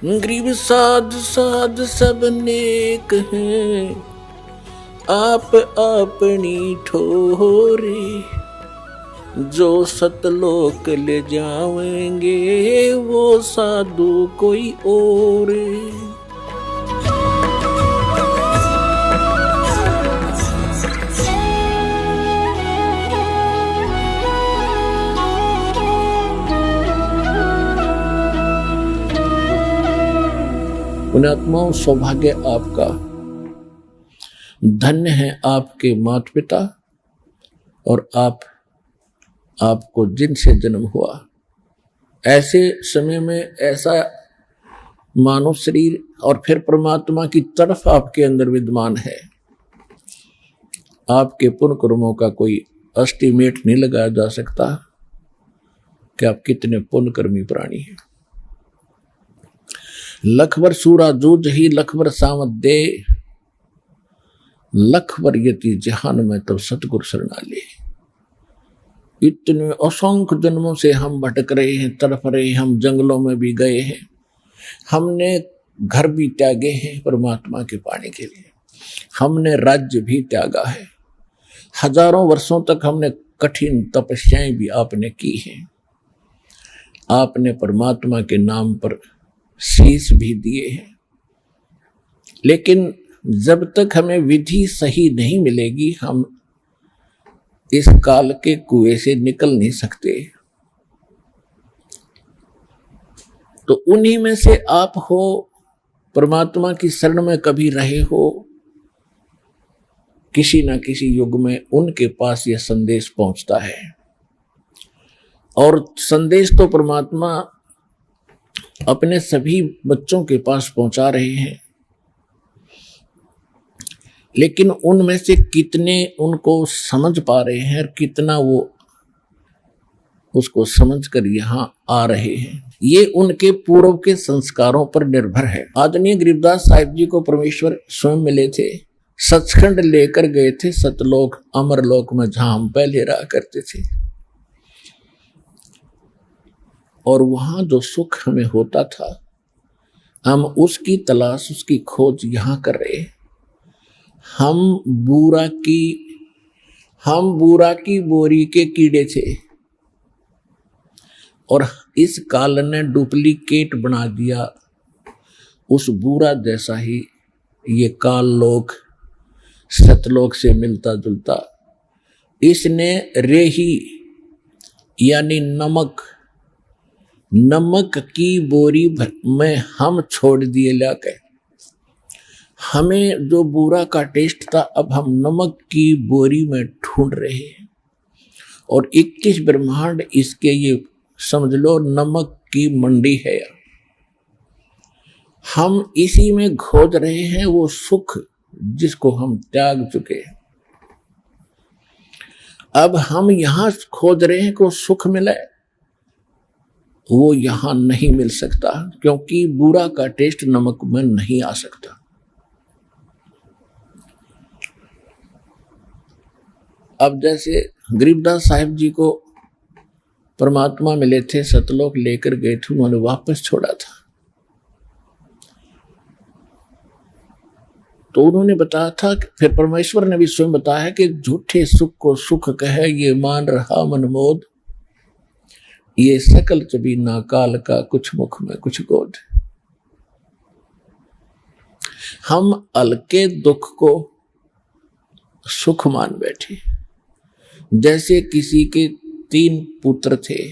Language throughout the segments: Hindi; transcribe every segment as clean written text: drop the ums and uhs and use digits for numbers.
गरीब साध साध सब नेक हैं, आप अपनी ठोरे। जो सतलोक ले जाएंगे वो साधु कोई और। पुण्यात्माओं, सौभाग्य आपका, धन्य है आपके माता पिता और आपको जिनसे जन्म हुआ। ऐसे समय में ऐसा मानव शरीर और फिर परमात्मा की तरफ आपके अंदर विद्यमान है। आपके पुण्य कर्मों का कोई एस्टीमेट नहीं लगाया जा सकता कि आप कितने पुण्यकर्मी प्राणी हैं। लखवर सूरा जूझ ही लखवर सामत दे, लखवर यति जहान में तब सतगुर शरणाले। इतने असंख्य जन्मों से हम भटक रहे हैं, तड़प रहे हैं, हम जंगलों में भी गए हैं, हमने घर भी त्यागे हैं परमात्मा के पाने के लिए, हमने राज्य भी त्यागा है, हजारों वर्षों तक हमने कठिन तपस्याएं भी आपने की हैं, आपने परमात्मा के नाम पर शीश भी दिए हैं। लेकिन जब तक हमें विधि सही नहीं मिलेगी हम इस काल के कुएं से निकल नहीं सकते। तो उन्हीं में से आप हो, परमात्मा की शरण में कभी रहे हो, किसी ना किसी युग में उनके पास यह संदेश पहुंचता है। और संदेश तो परमात्मा अपने सभी बच्चों के पास पहुंचा रहे हैं, लेकिन उनमें से कितने उनको समझ पा रहे हैं और कितना वो उसको समझकर यहाँ आ रहे हैं, ये उनके पूर्व के संस्कारों पर निर्भर है। आदरणीय गरीबदास साहिब जी को परमेश्वर स्वयं मिले थे, सचखंड लेकर गए थे, सतलोक अमरलोक में जहां हम पहले रहा करते थे। और वहां जो सुख हमें होता था हम उसकी तलाश, उसकी खोज यहां कर रहे हैं। हम बूरा की बोरी के कीड़े थे और इस काल ने डुप्लीकेट बना दिया उस बूरा जैसा ही ये काल लोक सतलोक से मिलता जुलता। इसने रेही यानी नमक की बोरी में हम छोड़ दिए लाके। हमें जो बूरा का टेस्ट था अब हम नमक की बोरी में ढूंढ रहे हैं। और 21 ब्रह्मांड इसके ये समझ लो नमक की मंडी है। हम इसी में खोज रहे हैं वो सुख जिसको हम त्याग चुके हैं। अब हम यहां खोज रहे हैं कि वो सुख मिले, वो यहां नहीं मिल सकता क्योंकि बूरा का टेस्ट नमक में नहीं आ सकता। अब जैसे गरीबदास साहिब जी को परमात्मा मिले थे, सतलोक लेकर गए थे, उन्होंने वापस छोड़ा था। तो उन्होंने बताया था कि फिर परमेश्वर ने भी स्वयं बताया कि झूठे सुख को सुख कहे ये मान रहा मनमोद, ये सकल चबी ना काल का कुछ मुख में कुछ गोद। हम हल्के दुख को सुख मान बैठे। जैसे किसी के 3 पुत्र थे,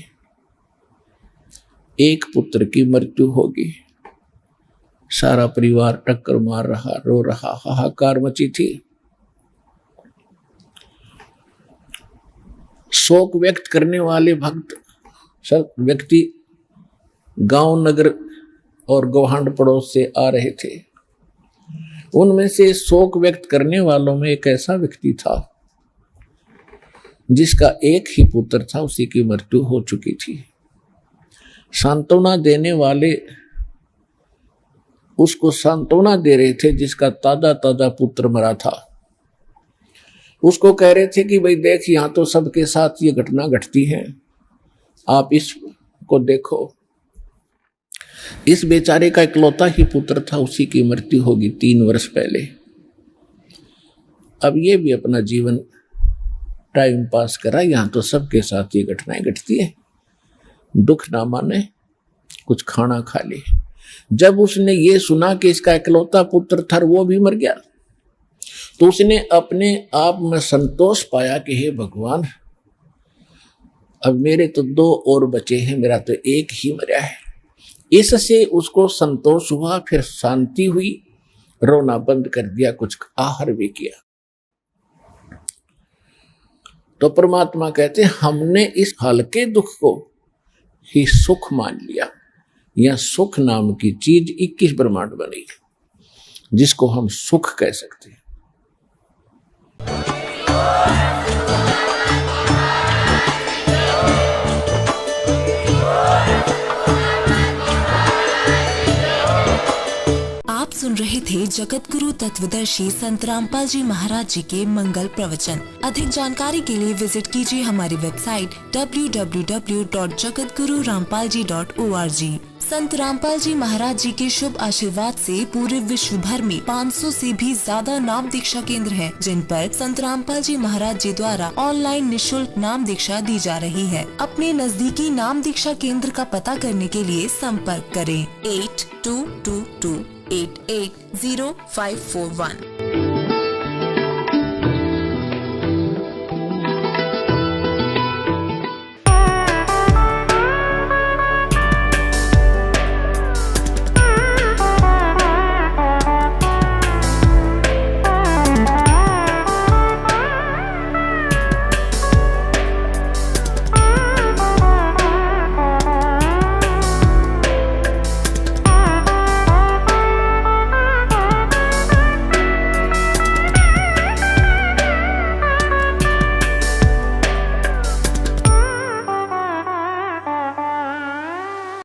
एक पुत्र की मृत्यु होगी, सारा परिवार टक्कर मार रहा, रो रहा, हाहाकार मची थी। शोक व्यक्त करने वाले व्यक्ति गांव नगर और गौहांड पड़ोस से आ रहे थे। उनमें से शोक व्यक्त करने वालों में एक ऐसा व्यक्ति था जिसका एक ही पुत्र था, उसी की मृत्यु हो चुकी थी। सांत्वना देने वाले उसको सांत्वना दे रहे थे जिसका ताजा पुत्र मरा था। उसको कह रहे थे कि भाई देख, यहां तो सबके साथ ये घटना घटती है, आप इसको देखो। इस बेचारे का इकलौता ही पुत्र था, उसी की मृत्यु होगी 3 वर्ष पहले। अब ये भी अपना जीवन टाइम पास करा। यहाँ तो सबके साथ ये घटनाएं घटती है, दुख ना माने, कुछ खाना खा ले। जब उसने ये सुना कि इसका इकलौता पुत्र था वो भी मर गया, तो उसने अपने आप में संतोष पाया कि हे भगवान, अब मेरे तो 2 और बचे हैं, मेरा तो एक ही मरा है। इससे उसको संतोष हुआ, फिर शांति हुई, रोना बंद कर दिया, कुछ आहार भी किया। तो परमात्मा कहते हैं हमने इस हल्के दुख को ही सुख मान लिया। यह सुख नाम की चीज 21 ब्रह्मांड बनी, जिसको हम सुख कह सकते हैं। आप सुन रहे थे जगत गुरु तत्वदर्शी संत रामपाल जी महाराज जी के मंगल प्रवचन। अधिक जानकारी के लिए विजिट कीजिए हमारी वेबसाइट www.jagatgururampalji.org। संत रामपाल जी महाराज जी के शुभ आशीर्वाद से पूरे विश्व भर में 500 से भी ज्यादा नाम दीक्षा केंद्र हैं, जिन पर संत रामपाल जी महाराज जी द्वारा ऑनलाइन निशुल्क नाम दीक्षा दी जा रही है। अपने नजदीकी नाम दीक्षा केंद्र का पता करने के लिए संपर्क करें 8222880541।